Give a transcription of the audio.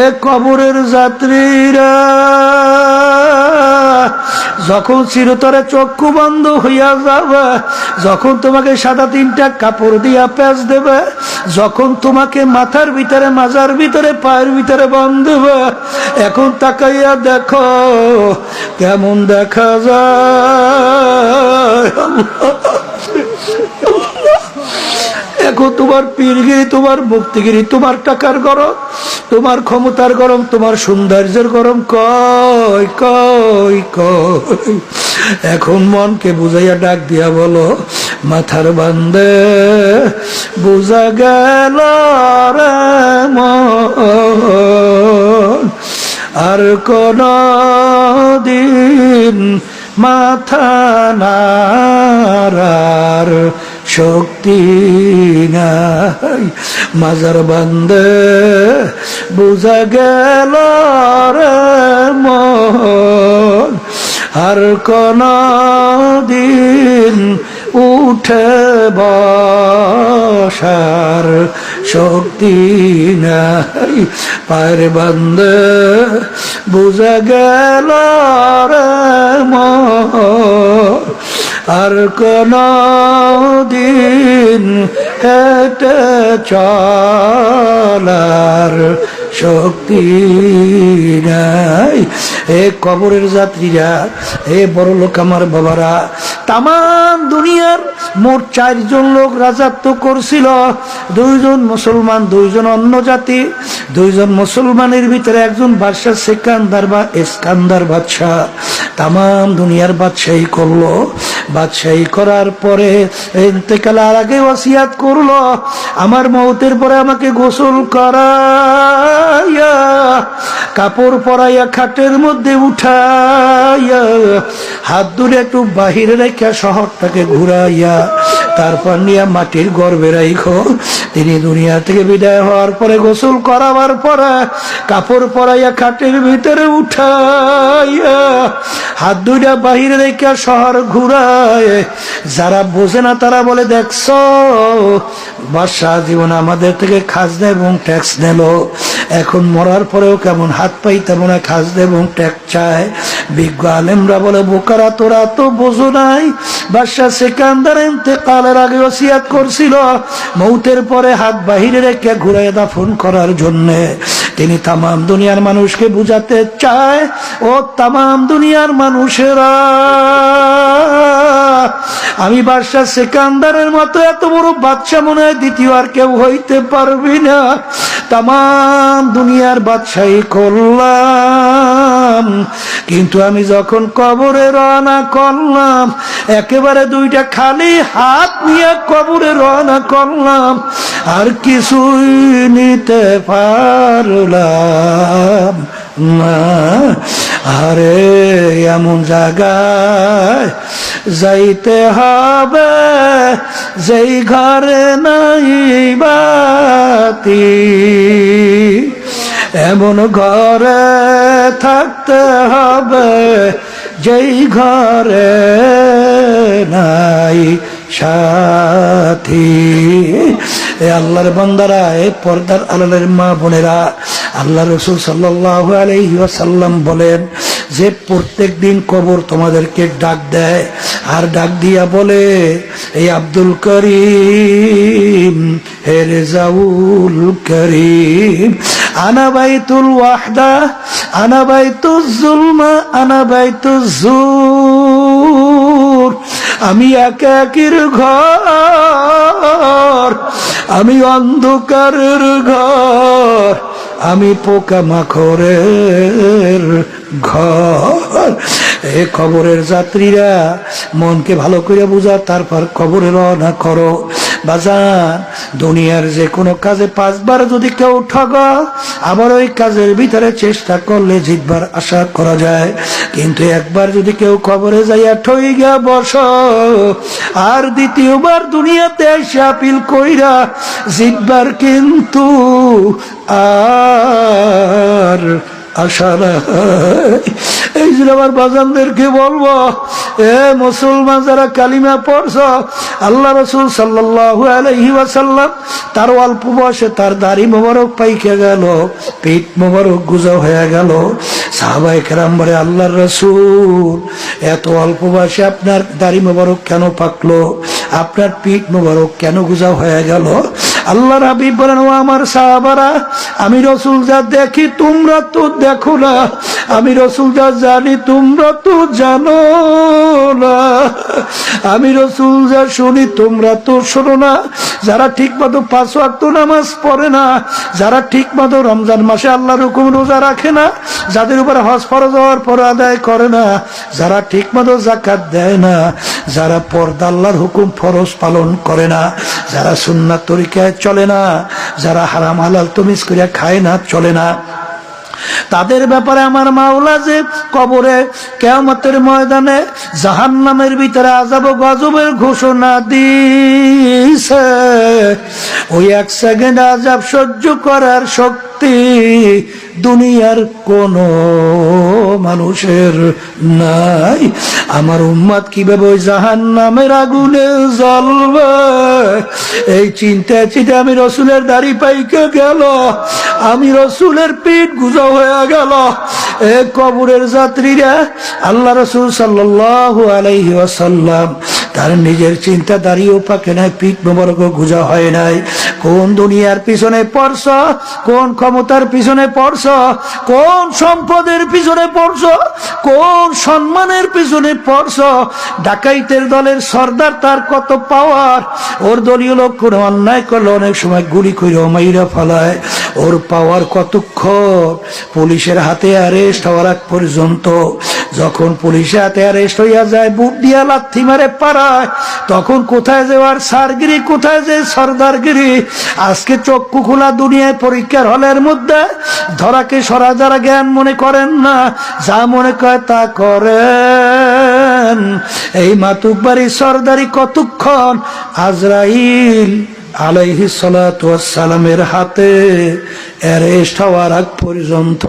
এ কবরের যাত্রীরা, যখন চিরতরে চক্ষু বন্ধ হইয়া যাবে, যখন তোমাকে সাদা তিনটা কাপড় দিয়া প্যাঁচ দেবে, যখন তোমাকে মাথার ভিতরে, মাজার ভিতরে, পায়ের ভিতরে বাঁধবে, এখন তাকাইয়া দেখো কেমন দেখা যায়। এখন তোমার পীরগিরি, তোমার মুক্তিগিরি, তোমার টাকার গরম, তোমার ক্ষমতার গরম, তোমার সৌন্দর্যের গরম কই কই কই। এখন মনকে বুঝাইয়া ডাক দিয়া বলো, মাথার বান্দে বুঝা গেল রে মন, আর কোন দিন মাথা নাড়ার শক্তি নাই। মাজার বান্দে বুঝা গেল রে মন, আর কোন দিন উঠে বসার শক্তি নাই। পায়ের বান্দে বুঝা গেল রে মন, আর কোন দিন হেঁটে চলার শক্তি নাই। এ কবরের যাত্রীরা, এ বড় লোক আমার বাবারা, তাম দুনিয়ার মোট 4 জন লোক রাজত্ব করছিল। 2 জন মুসলমান, 2 জন অন্য জাতি। 2 জন মুসলমানের ভিতরে একজন বাদশা সেকান্দার বা ইস্কান্দার বাদশাহ তাম দুনিয়ার বাদশাহী করলো। বাদশাহী করার পরে ইন্তেকালের আগে ওসিয়াত করলো, আমার মওতের পরে আমাকে গোসল করাইয়া, কাপড় পরাইয়া, খাটের মধ্যে উঠাইয়া, হাত ধরে একটু বাহিরে রেখে শহরটাকে ঘুরাইয়া, তারপর নিয়ে মাটির গর্ভে রাইখো। তিনি দুনিয়া থেকে বিদায় হওয়ার পরে গোসল করাবার পরে কাপড় পরাইয়া খাটের ভিতরে উঠাইয়া, হাত দুইটা বাহিরে রেখে শহর ঘুরায়। যারা বোঝে না তারা বলে, দেখছো বাদশাহ জীবন আমাদের থেকে খাজনা এবং ট্যাক্স নিল, এখন মরার পরেও কেমন হাত পাই তেমন খাজনা এবং ট্যাক্স চায়। বিজ্ঞ আলেমরা বলে, বোকারা তোরা তো বোঝো নাই, বাদশাহ সেকান্দার ইন্তেকালের আগে ওসিয়াত করছিল মৌতের পরে হাত বাহিরে রেখে ঘুরাইয়া দাফন করার জন্য। তিনি তাম দুনিয়ার মানুষকে বুঝাতে চায়, ও তাম দুনিয়ার মানুষেরা, আমি বাদশাহ সেকান্দারের মতো এত বড় বাদশা মনে হয় দ্বিতীয় আর কেউ হইতে পারবি না। তাম দুনিয়ার বাদশাহী করলাম, কিন্তু আমি যখন কবরে রওনা করলাম, একেবারে 2টা খালি হাত নিয়ে কবরে রওনা করলাম, আর কিছুই নিতে পারলাম না। আরে এমন জায়গায় যাইতে হবে যেই ঘরে নাই বাতি, এমন ঘরে থাকতে হবে যেই ঘরে নাই সাথী। এ আল্লাহর বান্দারা, এ পর্দার আড়ালের মা বোনেরা, আল্লাহ রাসূল সাল্লাল্লাহু আলাইহি ওয়াসাল্লাম বলেন যে প্রত্যেক দিন কবর তোমাদেরকে ডাক দেয়, আর ডাক দিয়া বলে, এই আব্দুল করিম, হে রেজাউল করিম, আনা বাইতুল ওয়াহদা, আনা বাইতুজ জুলমা, আনা বাইতুজ জুর, আমি একাকির ঘর, আমি অন্ধকারের ঘর, আমি পোকামাকড়ের ঘর। এ কবরের যাত্রীরা, মনকে ভালো করে বুঝা, তারপর কবরে রওনা করো। বাজান, দুনিয়ার যে কোনো কাজে 5 বার যদি কেউ ঠগা, আবার ওই কাজের ভিতরে চেষ্টা করলে জিতবার আশা করা যায়, কিন্তু একবার যদি কেউ কবরে যাইয়া ঠইগা বস, আর দ্বিতীয়বার দুনিয়াতে এসে আপিল কইরা জিতবার কিন্তু আর আশা নাই। এই যে আমার বাজানদেরকে বলবো, এ মুসলমান যারা কালিমা পড়ছ, আল্লাহ রাসূল সাল্লাল্লাহু আলাইহি ওয়াসাল্লাম তার অল্প বয়সে তার দাড়ি মোবারক পাইকে গেল, পিঠ মোবারক গুজা হয়ে গেল। সাহাবায়ে কেরাম বলে, আল্লাহর রাসূল এত অল্প বয়সে আপনার দাড়ি মোবারক কেন পাকলো, আপনার পিঠ মোবারক কেন গুজা হয়ে গেল? আল্লাহর হাবিব বলেন, ও আমার সাহাবারা, আমি রাসূল যা দেখি তোমরা তো দেখো না, আমি রাসূল যা জানি তোমরা তো জানো না, আমি রাসূল যা শুনি তোমরা তো শোনো না। যারা ঠিক মতো 5 ওয়াক্ত নামাজ পড়ে না, যারা ঠিক মতো রমজান মাসে আল্লাহর হুকুম রোজা রাখে না, যাদের উপর হজ ফরজ হওয়ার পর আদায় করে না, যারা ঠিক মতো যাকাত দেয় না, যারা পর্দা আল্লাহর হুকুম ফরজ পালন করে না, যারা সুন্নাত তরিকায় চলে না, যারা হারাম হালাল তমিজ করে খায় না, চলে না, তাদের ব্যাপারে আমার মাওলা যে কবরে কিয়ামতের ময়দানে জাহান্নামের ভিতরে আযাব ও গজবের ঘোষণা দিয়েছে। ওই 1 সেকেন্ড আযাব সহ্য করার শক্তি দুনিয়ার কোন মানুষের নাই। আমার উম্মত কিভাবে ওই জাহান্নামের আগুনে জ্বলবে, এই চিন্তা চিন্তা আমি রাসূলের দাড়ি পাইকে গেল, আমি রাসূলের পিঠ গুজা হয়ে গেল। এ কবরের যাত্রীরা, আল্লাহ রাসূল সাল্লাল্লাহু আলাইহি ওয়াসাল্লাম তার নিজের চিন্তা দাঁড়িয়েও পাকে নাই, পিঠ মোবারক গুজা হয় নাই। কোন দুনিয়ার পিছনে পড়ছ, কোন ক্ষমতার পিছনে পড়ছ, কোন সম্পদের পিছনে পড়ছ, কোন সম্মানের পিছনে পড়ছ। ডাকাইতের দলের সর্দার, তার কত পাওয়ার, ওর দলীয় লোক কোন অন্যায় করলে অনেক সময় গুলি করে মাইরা ফেলায়, ওর পাওয়ার কতক্ষণ? পুলিশের হাতে অ্যারেস্ট হওয়ার আগ পর্যন্ত। যখন পুলিশের হাতে অ্যারেস্ট হইয়া যায়, বুট দিয়া লাথি মারে পাড়ায়, তখন কোথায় যাওয়ার সারগিরি, কোথায় যে সর্দারগিরি। আজকে চক্ষু খোলা দুনিয়ায় পরীক্ষার হলের মধ্যে ধরাকে সরা যারা জ্ঞান মনে করেন না, যা মনে করে তা করেন। এই মাতুব্বারি সর্দারি কতক্ষণ? আজরাইল আলাইহিস সালাতু ওয়াস সালামের হাতে অ্যারেস্ট হওয়ার আগ পর্যন্ত।